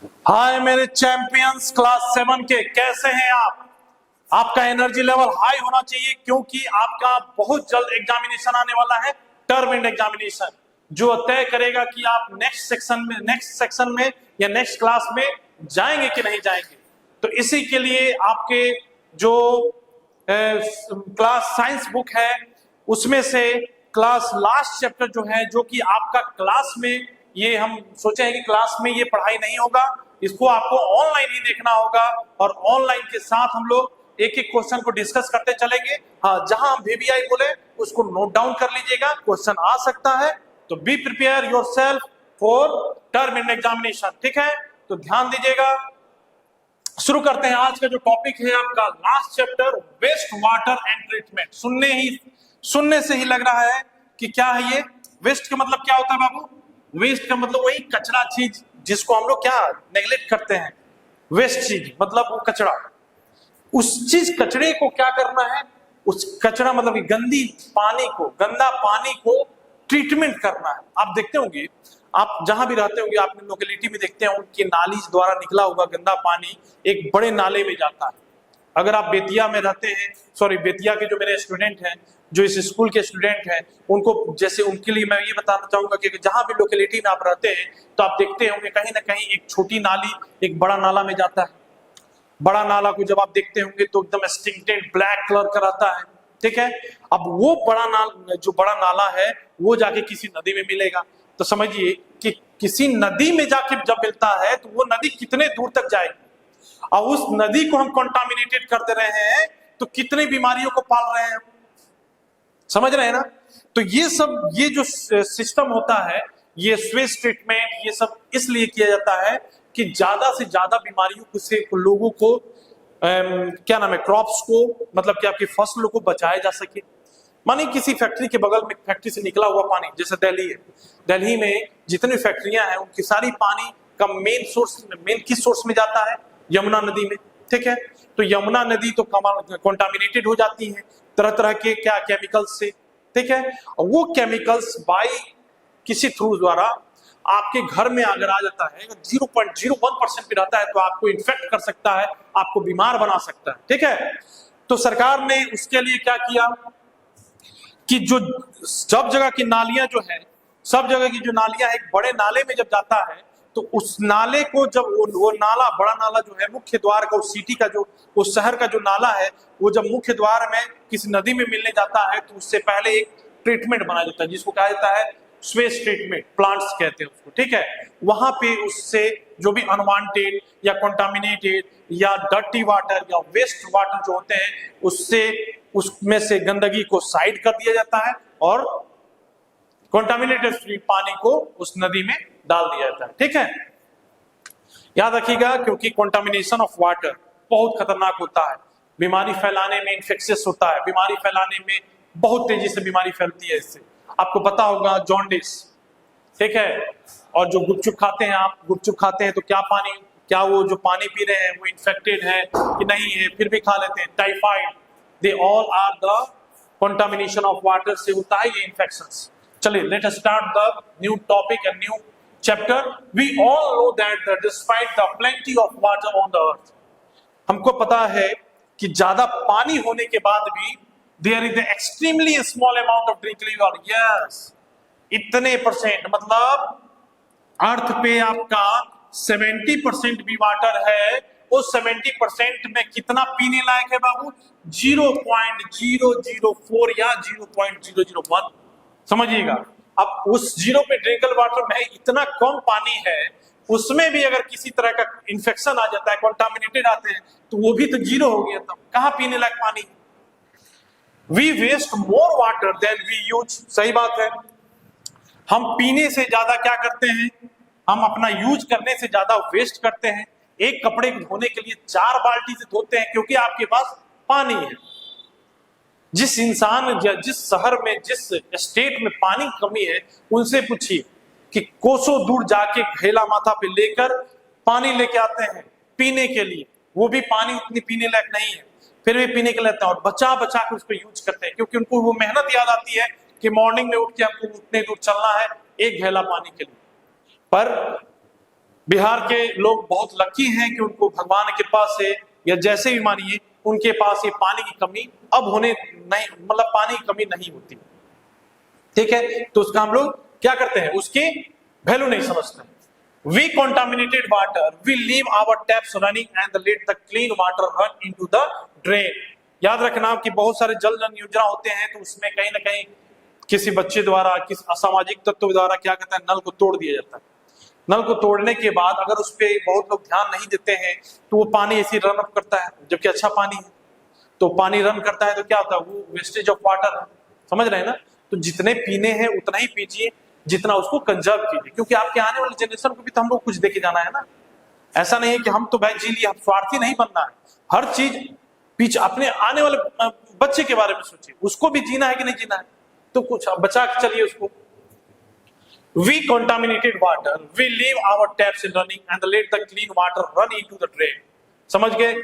हाय मेरे champions class 7 के, कैसे हैं आप? आपका एनर्जी लेवल हाई होना चाहिए क्योंकि आपका बहुत जल्द एग्जामिनेशन आने वाला है, टर्म एंड एग्जामिनेशन, जो तय करेगा कि आप नेक्स्ट सेक्शन में या नेक्स्ट क्लास में जाएंगे कि नहीं जाएंगे। तो इसी के लिए आपके जो क्लास साइंस बुक है उसमें से क्लास लास्ट चैप्टर जो है, जो कि आपका क्लास में, ये हम सोचे हैं कि क्लास में ये पढ़ाई नहीं होगा, इसको आपको ऑनलाइन ही देखना होगा और ऑनलाइन के साथ हम लोग एक एक क्वेश्चन को डिस्कस करते चलेंगे। हाँ, जहां हम VBI बोले उसको नोट डाउन कर लीजिएगा, क्वेश्चन आ सकता है, तो be prepare yourself for term and examination. ठीक है, तो ध्यान दीजिएगा। शुरू करते हैं। आज का जो टॉपिक है आपका last chapter, waste water and treatment. सुनने से ही लग रहा है कि क्या है ये वेस्ट का मतलब क्या होता है बाबू? वेस्ट का मतलब वही कचरा चीज जिसको हम लोग क्या नेग्लेक्ट करते हैं। वेस्ट चीज मतलब वो कचरा, उस चीज कचरे को क्या करना है, उस कचरा मतलब कि गंदा पानी को ट्रीटमेंट करना है। आप देखते होंगे, आप जहां भी रहते होंगे, आपने लोकेलिटी में देखते होंगे कि नाली द्वारा निकला हुआ गंदा पानी एक बड़े नाले में जाता है। अगर आप बेतिया में रहते हैं, बेतिया के जो मेरे स्टूडेंट हैं, जो इस स्कूल के स्टूडेंट हैं, उनको जैसे उनके लिए मैं ये बताना चाहूंगा कि जहां भी लोकेलिटी में आप रहते हैं तो आप देखते होंगे कहीं ना कहीं एक छोटी नाली एक बड़ा नाला में जाता है। बड़ा नाला को जब आप देखते होंगे तो एकदम स्टिंक्टेड ब्लैक कलर का रहता है। ठीक है, अब वो बड़ा नाला है वो जाके किसी नदी में मिलेगा, तो समझिए कि किसी नदी में जाके जब मिलता है तो वो नदी कितने दूर तक जाएगी, और उस नदी को हम कंटामिनेटेड कर दे रहे हैं तो कितनी बीमारियों को पाल रहे हैं, समझ रहे हैं ना। तो ये जो सिस्टम होता है, ये स्वेज ट्रीटमेंट, ये सब इसलिए किया जाता है कि ज्यादा से ज्यादा बीमारियों से लोगों को क्या नाम है, क्रॉप्स को, मतलब कि आपकी फसलों को बचाया जा सके। मानिए किसी फैक्ट्री के बगल में, फैक्ट्री से निकला हुआ पानी, जैसे दिल्ली है, दिल्ली में जितनी फैक्ट्रियां हैं उनकी सारी पानी का मेन किस सोर्स में जाता है? यमुना नदी में। ठीक है, तो यमुना नदी तो कंटामिनेटेड हो जाती है तरह तरह के क्या केमिकल्स से। ठीक है, और वो केमिकल्स बाई किसी थ्रू द्वारा आपके घर में अगर आ जाता है, 0.01% भी रहता है तो आपको इन्फेक्ट कर सकता है, आपको बीमार बना सकता है। ठीक है, तो सरकार ने उसके लिए क्या किया कि जो सब जगह की नालियां जो है, सब जगह की जो नालियां है, एक बड़े नाले में जब जाता है तो उस नाले को जब वो नाला, बड़ा नाला जो है, मुख्य द्वार का, उस सिटी का जो, उस शहर का जो नाला है, वो जब मुख्य द्वार में किसी नदी में मिलने जाता है तो उससे पहले एक ट्रीटमेंट बनाया जाता है जिसको कहा जाता है स्वेज ट्रीटमेंट प्लांट्स कहते हैं उसको। ठीक है, वहां पे उससे जो भी अनवांटेड या कंटामिनेटेड या डर्टी वाटर या वेस्ट वाटर जो होते हैं, उसमें से गंदगी को साइड कर दिया जाता है और कंटामिनेटेड पानी को उस नदी में डाल दिया जाता है। ठीक है, याद रखिएगा, क्योंकि कंटामिनेशन ऑफ वाटर बहुत खतरनाक होता है, बीमारी फैलाने में, इन्फेक्शियस होता है, बीमारी फैलाने में बहुत तेजी से बीमारी फैलती है इससे। आपको पता होगा जॉन्डिस। ठीक है, और जो गुपचुप खाते हैं, आप गुपचुप खाते हैं तो क्या वो जो पानी पी रहे हैं वो इन्फेक्टेड है कि नहीं है, फिर भी खा लेते हैं। Typhoid, they all are the contamination of water से होता है ये इन्फेक्शंस। चलिए, let us start the new topic and new chapter. We all know that despite the plenty of water on the earth, हमको पता है कि ज्यादा पानी होने के बाद भी there is an extremely small amount of drinkable water. Yes, इतने परसेंट, मतलब अर्थ पे आपका 70% भी वाटर है, उस 70% में कितना पीने लायक है बाबू? 0.004 या 0.001, समझिएगा। अब उस 0 पे ड्रिंकेबल वाटर में इतना कम पानी है, उसमें भी अगर किसी तरह का इंफेक्शन आ जाता है, कंटामिनेटेड आते हैं, तो वो भी तो 0 हो गया, तब कहां पीने लायक पानी? We waste more water than we use. सही बात है, हम पीने से ज्यादा क्या करते हैं, हम अपना यूज करने से ज्यादा वेस्ट करते हैं। एक कपड़े को धोने के लिए 4 बाल्टी से धोते हैं क्योंकि आपके पास पानी है। जिस इंसान या जिस शहर में, जिस स्टेट में पानी की कमी है, उनसे पूछिए कि कोसों दूर जाके घेला माथा पे लेकर पानी लेके आते हैं पीने के लिए, वो भी पानी उतनी पीने लायक नहीं है, फिर भी पीने के लिए लेते हैं और बचा बचा के उसको यूज करते हैं, क्योंकि उनको वो मेहनत याद आती है कि मॉर्निंग में उठ के हमको उतने दूर चलना है एक घेला पानी के लिए। पर बिहार के लोग बहुत लकी हैं कि उनको भगवान की कृपा से या जैसे भी मानिए उनके पास ये पानी की कमी अब होने नहीं, मतलब पानी की कमी नहीं होती। ठीक है, तो उसका हम लोग क्या करते हैं, उसकी वैल्यू नहीं समझते। We contaminated water, we leave our taps running and let the clean water run into the drain. याद रखना कि बहुत सारे जल जन योजना होते हैं, तो उसमें कहीं ना कहीं किसी बच्चे द्वारा, किसी असामाजिक तत्व द्वारा क्या कहता है, नल को तोड़ दिया जाता है। नल को तोड़ने के बाद अगर उस पर बहुत लोग ध्यान नहीं देते हैं तो वो पानी ऐसे रन अप करता है, जबकि अच्छा पानी है। तो पानी रन करता है तो क्या होता है, वो वेस्टेज ऑफ वाटर है, समझ रहे हैं ना। तो जितने पीने हैं उतना ही पीजिए, जितना उसको कंजर्व कीजिए, क्योंकि आपके आने वाले जनरेशन को भी तो हम लोग कुछ देके जाना है ना। ऐसा नहीं है कि हम तो भाई जी लिए, हम स्वार्थी नहीं बनना है। हर चीज पीछे अपने आने वाले बच्चे के बारे में सोचिए, उसको भी जीना है कि नहीं जीना है, तो कुछ बचा के चलिए उसको। We contaminated water, we leave our taps in running and let the clean water run into the drain. समझ गए,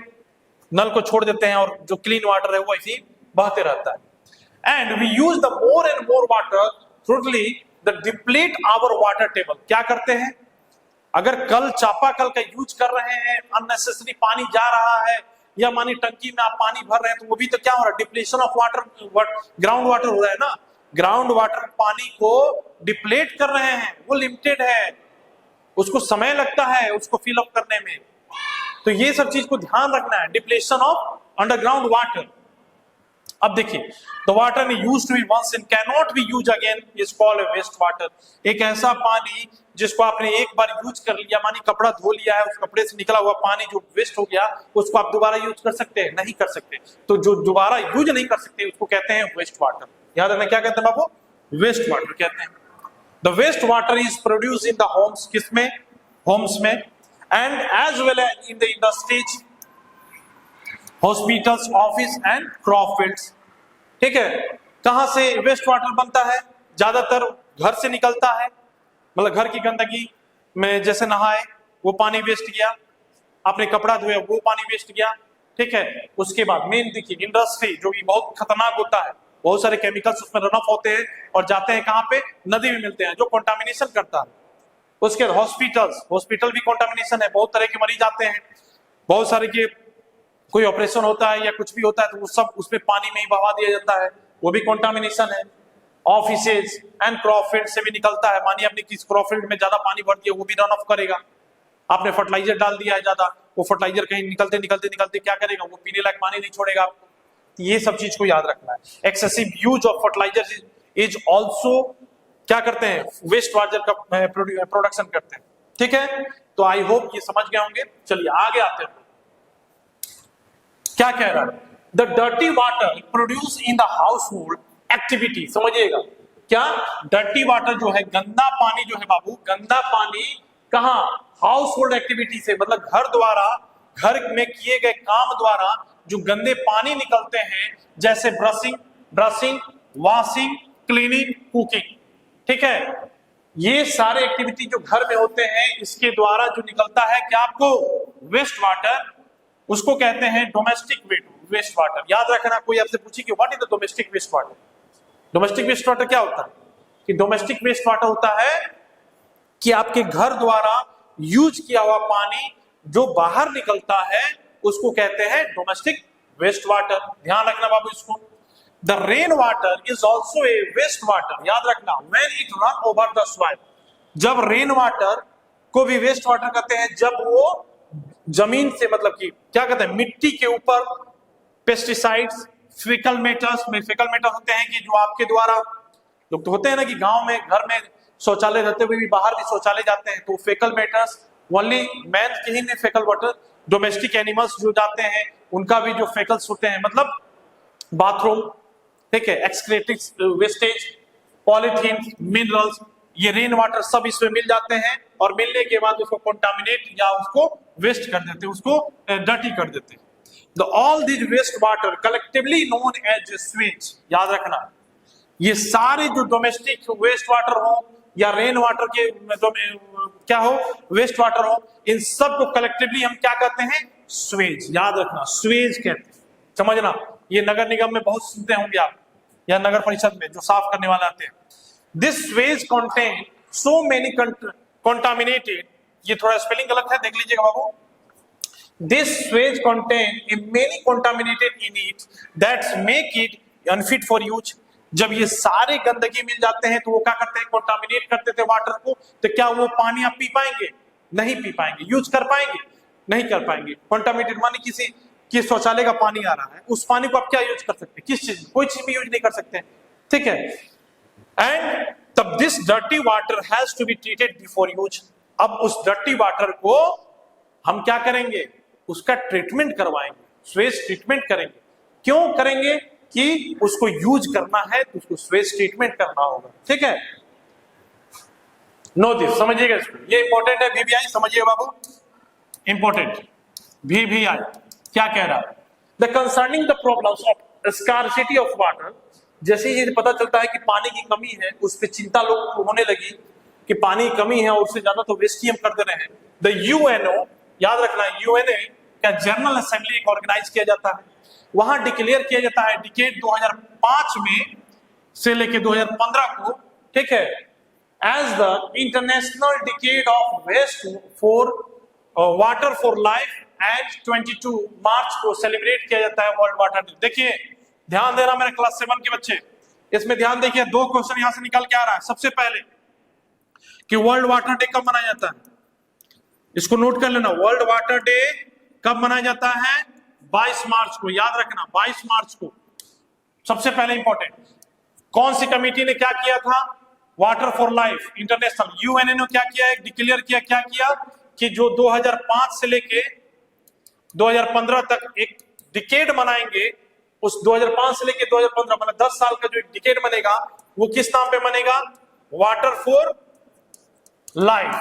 नल को छोड़ देते हैं और जो क्लीन वाटर है वो ऐसे ही बहते रहता है। And we use the more and more water thoroughly that deplete our water table. क्या करते हैं, अगर कल चापाकल का यूज कर रहे हैं, अननेसेसरी पानी जा रहा है, या मानी टंकी में आप पानी भर रहे हैं, तो वो भी तो क्या हो रहा है, depletion of water, ground water हो रहा है ना। ग्राउंड वाटर पानी को डिप्लेट कर रहे हैं, वो लिमिटेड है, उसको समय लगता है उसको फिल अप करने में। तो ये सब चीज को ध्यान रखना है, डिप्लेशन ऑफ अंडरग्राउंड वाटर। अब देखिए, the water used to be once and can not be use again is called waste water. एक ऐसा पानी जिसको आपने एक बार यूज कर लिया, मानी कपड़ा धो लिया है, उस कपड़े से निकला हुआ पानी जो वेस्ट हो गया, उसको आप दोबारा यूज कर सकते हैं, नहीं कर सकते। तो जो दोबारा यूज नहीं कर सकते उसको कहते हैं वेस्ट वाटर। याद रखना, क्या कहते हैं बाबू, वेस्ट वाटर कहते हैं। The waste water is produce in the homes, किसमें, होम्स में, and as well in the industries, hospitals, office and crop fields. ठीक है, कहां से वेस्ट वाटर बनता है, ज्यादातर घर से निकलता है, मतलब घर की गंदगी में जैसे नहाए वो पानी वेस्ट गया, आपने कपड़ा धोया वो पानी वेस्ट गया। ठीक है, उसके बाद मेन देखिए इंडस्ट्री, जो कि बहुत खतरनाक होता है, बहुत सारे केमिकल्स उसमें रन ऑफ होते हैं और जाते हैं कहां पे, नदी में मिलते हैं, जो कंटामिनेशन करता है। उसके हॉस्पिटल्स, हॉस्पिटल भी कंटामिनेशन है, बहुत तरह के मरीज आते हैं, बहुत सारे के कोई ऑपरेशन होता है या कुछ भी होता है तो वो सब उसमें पानी में ही बहा दिया जाता है, वो भी कंटामिनेशन है। ऑफिसेज एंड क्रॉप फील्ड से भी निकलता है, मानिए आपने किस क्रॉप फील्ड में ज्यादा पानी भर दिया, वो भी रन ऑफ करेगा। आपने फर्टिलाइजर डाल दिया है ज्यादा, वो फर्टिलाइजर कहीं निकलते निकलते निकलते क्या करेगा, वो पीने लायक पानी नहीं छोड़ेगा आपको। ये सब चीज को याद रखना है। Excessive use of fertilizer is also क्या करते हैं, वेस्ट वाटर का प्रोडक्शन करते हैं। ठीक है, तो आई होप ये समझ गए होंगे। चलिए आगे आते हैं, क्या कह रहा है, the dirty water produce in the house hold activity. समझिएगा, क्या डर्टी वाटर जो है, गंदा पानी जो है बाबू, गंदा पानी कहां, हाउस होल्ड एक्टिविटी से, मतलब घर द्वारा, घर में किए गए काम द्वारा जो गंदे पानी निकलते हैं, जैसे ब्रशिंग, वॉशिंग, क्लीनिंग, कुकिंग। ठीक है, ये सारे एक्टिविटी जो घर में होते हैं, इसके द्वारा जो निकलता है क्या आपको, वेस्ट वाटर, उसको कहते हैं डोमेस्टिक वेस्ट वाटर। याद रखना, कोई आपसे पूछे कि what is the domestic waste water, domestic waste water क्या होता है, कि डोमेस्टिक वेस्ट वाटर होता है कि आपके घर द्वारा यूज किया हुआ पानी जो बाहर निकलता है, उसको कहते हैं डोमेस्टिक वेस्ट वाटर। ध्यान रखना बाबू इसको। The rain water is also a waste water. याद रखना, when it run over the soil, जब रेन वाटर को भी वेस्ट वाटर कहते हैं, जब वो जमीन से, मतलब कि क्या कहते हैं, मिट्टी के ऊपर पेस्टिसाइड्स, फिकल मैटर्स में, फिकल मैटर होते हैं कि जो आपके द्वारा, लोग तो होते हैं ना कि गांव में घर में शौचालय रहते हुए भी बाहर भी शौचालय जाते हैं, तो फेकल मैटर्स, ओनली मैन के ही नहीं फेकल वाटर, डोमेस्टिक एनिमल्स जो जाते हैं उनका भी जो फेकल्स होते हैं, मतलब बाथरूम, ठीक है, एक्सक्रीटिव वेस्टेज, पॉलीथीन, मिनरल्स, ये रेन वाटर सब इसमें मिल जाते हैं, और मिलने के बाद उसको कंटामिनेट या उसको वेस्ट कर देते हैं, उसको डर्टी कर देते हैं। All this waste water collectively known as sewage. याद रखना, ये सारे जो डोमेस्टिक वेस्ट वाटर हो या रेन वाटर के क्या हो, वेस्ट वाटर हो, इन सब को कलेक्टिवली हम क्या कहते हैं, स्वेज। याद रखना, स्वेज कहते हैं। समझना, ये नगर निगम में बहुत सुनते होंगे आप, या नगर परिषद में जो साफ करने वाले आते हैं। This Suez contain so many contaminated ये थोड़ा स्पेलिंग गलत है, देख लीजिएगा बाबू। This swage contain a many contaminated in it that make it unfit for use। जब ये सारे गंदगी मिल जाते हैं तो वो क्या करते हैं, कंटामिनेट करते थे वाटर को, तो क्या वो पानी आप पी पाएंगे? नहीं पी पाएंगे। यूज कर पाएंगे? नहीं कर पाएंगे। कंटामिनेटेड माने किसी की शौचालय का पानी आ रहा है, उस पानी को आप क्या यूज कर सकते हैं? किस चीज, कोई चीज भी यूज नहीं कर सकते, ठीक है। एंड तब this dirty water has to be treated before use. अब उस डर्टी वाटर को हम क्या करेंगे, उसका ट्रीटमेंट करवाएंगे, स्वेज ट्रीटमेंट करेंगे। क्यों करेंगे? कि उसको यूज करना है तो उसको स्वेज ट्रीटमेंट करना होगा, ठीक है। नो दिस, समझिएगा इसको, ये इंपॉर्टेंट है। VVI समझिए बाबू, इंपॉर्टेंट। VVI क्या कह रहा है? The concerning the problems of scarcity of water. जैसे ये पता चलता है कि पानी की कमी है, उस पर चिंता लोग को होने लगी कि पानी की कमी है और उससे ज्यादा तो वेस्ट ही हम कर दे रहे हैं। द UNO, याद रखना, UNA का जनरल असेंबली एक ऑर्गेनाइज किया जाता है, वहां डिक्लेयर किया जाता है डिकेड 2005 में से लेके 2015 को, ठीक है, as the international decade of waste for water for life. And 22 मार्च को सेलिब्रेट किया जाता है वर्ल्ड वाटर डे। देखिए ध्यान देना मेरे क्लास 7 के बच्चे, इसमें ध्यान देखिए, दो क्वेश्चन यहां से निकल के आ रहा है। सबसे पहले कि वर्ल्ड वाटर डे कब मनाया जाता है, इसको नोट कर लेना। वर्ल्ड वाटर डे कब मनाया जाता है? 22 मार्च को, याद रखना 22 मार्च को। सबसे पहले इंपॉर्टेंट, कौन सी कमेटी ने क्या किया था? Water for life international, UNA ने क्या किया, एक डिक्लेयर किया, क्या किया कि जो 2005 से लेके 2015 तक एक डिकेड मनाएंगे, उस 2005 से लेके 2015 मतलब 10 साल का जो एक डिकेड बनेगा वो किस नाम पे बनेगा? वाटर फॉर लाइफ,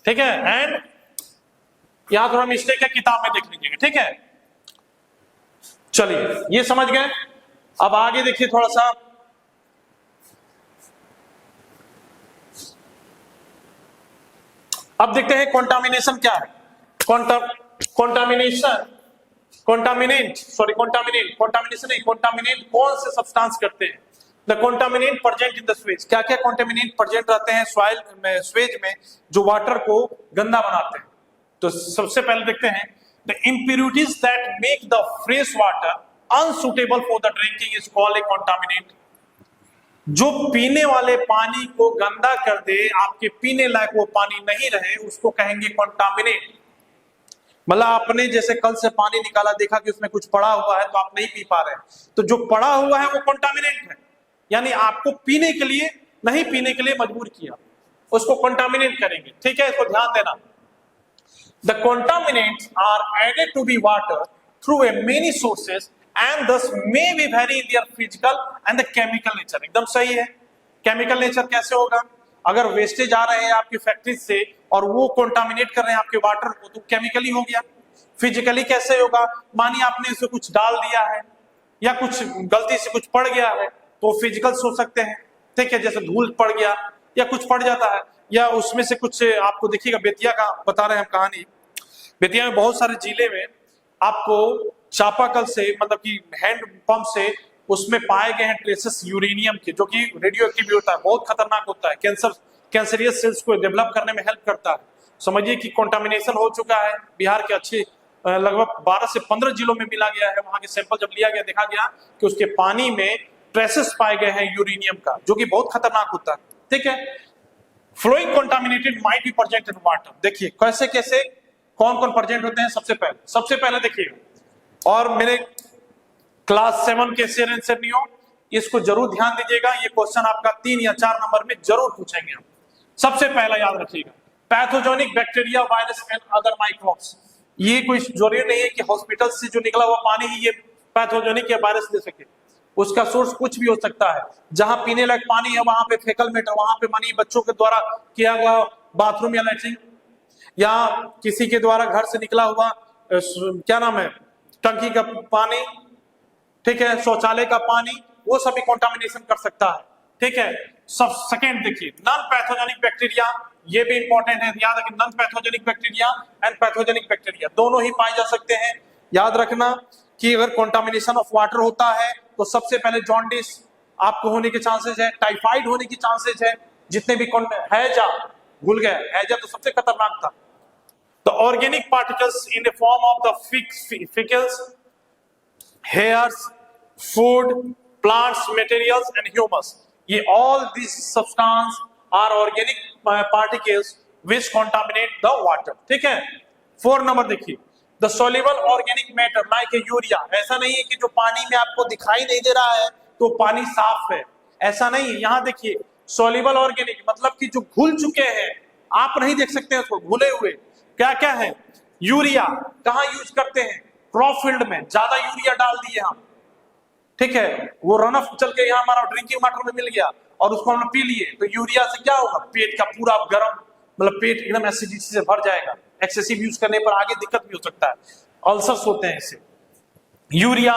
ठीक है। एंड यहां थोड़ा मिस्टेक है, किताब में देख लीजिएगा, ठीक है। चलिए ये समझ गए। अब आगे देखिए थोड़ा सा, अब देखते हैं कंटामिनेशन क्या है। कंटामिनेट कौन से सब्सटेंस करते हैं? The contaminant present in the Suez. क्या क्या कंटामिनेंट प्रेजेंट रहते हैं सॉइल में, स्वेज में, जो वाटर को गंदा बनाते हैं? तो सबसे पहले देखते हैं, the impurities that make the fresh water unsuitable for the drinking is called a contaminant. जो पीने वाले पानी को गंदा कर दे, आपके पीने लायक वो पानी नहीं रहे, उसको कहेंगे कंटामिनेंट। मतलब आपने जैसे कल से पानी निकाला, देखा कि उसमें कुछ पड़ा हुआ है तो आप नहीं पी पा रहे, तो जो पड़ा हुआ है वो कंटामिनेंट है, यानी आपको पीने के लिए नहीं पीने के लिए मजबूर किया, उसको कंटामिनेट करेंगे, ठीक है। इसको ध्यान देना। The contaminants are added to be water through a many sources and thus may be vary in their physical and the chemical nature। एकदम सही है। केमिकल नेचर कैसे होगा? अगर वेस्टेज आ रहे हैं आपकी फैक्ट्री से और वो कंटामिनेट कर रहे हैं आपके वाटर को, तो केमिकली हो गया। फिजिकली कैसे होगा? मानिए आपने इसे कुछ डाल दिया है या कुछ गलती से कुछ पड़ गया है, तो फिजिकल हो सकते हैं, ठीक है, जैसे धूल पड़ गया या कुछ पड़ जाता है, या उसमें से कुछ आपको देखिएगा, बेतिया का बता रहे हैं हम कहानी। बेतिया में बहुत सारे जिले में आपको चापाकल से, मतलब कि हैंड पंप से, उसमें पाए गए हैं ट्रेसेस यूरेनियम के, जो कि रेडियो एक्टिव होता है, बहुत खतरनाक होता है, कैंसरियस सेल्स को डेवलप करने में हेल्प करता है। समझिए कि कंटामिनेशन हो चुका है बिहार के अच्छे लगभग 12 से 15 जिलों में मिला गया है। वहां के सैंपल जब लिया गया, देखा गया कि उसके पानी में ट्रेसेस पाए गए हैं यूरेनियम का, जो कि बहुत खतरनाक होता है, ठीक है। Flowing contaminated might be present in water. देखिए कैसे कैसे कौन कौन प्रेजेंट होते हैं। सबसे पहले देखिए, और मेरे क्लास 7 के शेरनियो, इसको जरूर ध्यान दीजिएगा, ये क्वेश्चन आपका 3 या 4 नंबर में जरूर पूछेंगे हम। सबसे पहला याद रखिएगा, pathogenic bacteria, virus and other microbes. ये कोई जरूरी नहीं है कि हॉस्पिटल से जो निकला हुआ पानी ही ये पैथोजेनिक या वायरस दे सके, उसका सोर्स कुछ भी हो सकता है। जहां पीने लायक पानी है वहां पे फेकल मैटर, वहां पे मानिए बच्चों के द्वारा किया हुआ बाथरूम या लैट्रिन, या किसी के द्वारा घर से निकला हुआ क्या नाम है, टंकी का पानी, ठीक है, शौचालय का पानी, वो सभी कंटामिनेशन कर सकता है, ठीक है। सब सेकेंड देखिए, नॉन पैथोजेनिक बैक्टीरिया, ये भी इंपॉर्टेंट है, याद रखें, non pathogenic bacteria and pathogenic bacteria दोनों ही पाए जा सकते हैं। याद रखना कि अगर कंटामिनेशन ऑफ वाटर होता है तो सबसे पहले जॉन्डिस आपको होने के चांसेस है, टाइफाइड होने की चांसेस है, जितने भी है जा भूल गया, हैजा तो सबसे खतरनाक था। The organic particles in the form of the faecals, hairs, food, plants materials and humus, ये all this substance are organic particles which contaminate the water. ठीक है। 4 नंबर देखिए, the soluble organic matter like urea, ऐसा नहीं है कि जो पानी में आपको दिखाई नहीं दे रहा है तो पानी साफ है, ऐसा नहीं है। यहां देखिए सोल्यूबल ऑर्गेनिक मतलब कि जो घुल चुके हैं, आप नहीं देख सकते हैं उसको, घुले हुए क्या क्या है। यूरिया कहां यूज करते हैं, क्रॉप फील्ड में ज्यादा यूरिया डाल दिए हम, ठीक है, वो रन ऑफ चल के यहाँ हमारा ड्रिंकिंग वाटर में मिल गया और उसको हमने पी लिए, तो यूरिया से क्या होगा, पेट का पूरा गर्म, मतलब पेट एकदम एसिडिटी से भर जाएगा। एक्सेसिव यूज करने पर आगे दिक्कत भी हो सकता है, अल्सर्स होते हैं इससे। Urea,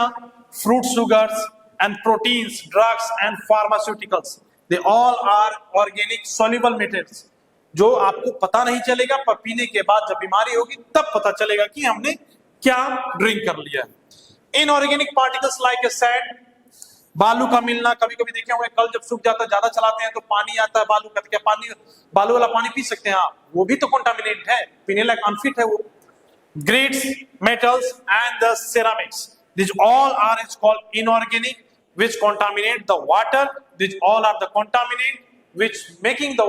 fruit sugars and proteins, drugs and pharmaceuticals, they all are organic soluble metals, जो आपको पता नहीं चलेगा, पर पीने के बाद जब बीमारी होगी तब पता चलेगा कि हमने क्या ड्रिंक कर लिया है। Inorganic particles like a sand, बालू का मिलना, कभी कभी देखे होंगे कल जब सूख जाता है, ज्यादा चलाते हैं तो पानी आता है बालू का, क्या पानी, बालू वाला पानी पी सकते हैं आप, वो भी तो कंटामिनेटेड है, पीने लायक अनफिट है वो। Grades, metals and the ceramics, this all are is called inorganic which contaminate the water, these all are the contaminant which making the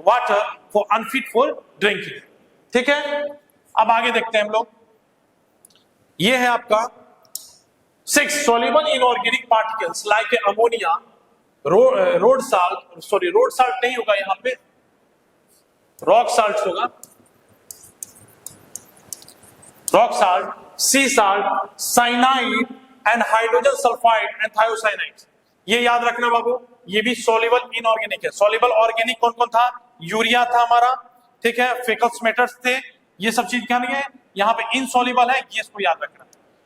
water for unfit for drinking। ठीक है। अब आगे देखते हैं हम लोग, ये है आपका 6 soluble inorganic particles like ammonia, road salt, sorry road salt नहीं होगा यहां पे, rock salt होगा, rock salt, sea salt, cyanide and hydrogen sulphide and thiocyanide, ये याद रखना बाबू, ये भी सॉल्युबल इनऑर्गेनिक है। सॉल्युबल ऑर्गेनिक कौन कौन था, यूरिया था हमारा, ठीक है, फेकल्स मेटर्स थे, ये सब चीज क्या नहीं है, यहाँ पे इनसॉल्युबल है, ये इसको याद रखना।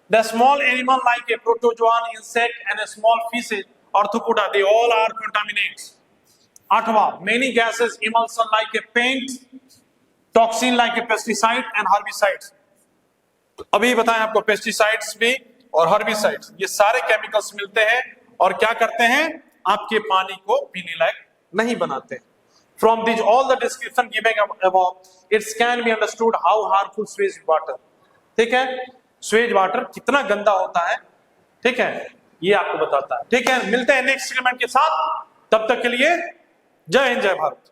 The small animal like a protozoan, insect and small fishes, arthropoda, they all are contaminants. 8वां, many gases emulsion like a paint, toxin like a pesticide and herbicides, अभी बताएं आपको, पेस्टिसाइड्स भी और हर्बिसाइड्स, ये सारे केमिकल्स मिलते हैं और क्या करते हैं, आपके पानी को पीने लायक नहीं बनाते। From this all the description given above, it's can be understood how harmful Suez water, ठीक है, स्वेज वाटर कितना गंदा होता है, ठीक है, ये आपको बताता है। ठीक है, मिलते हैं नेक्स्ट सेगमेंट के साथ, तब तक के लिए जय हिंद जय भारत।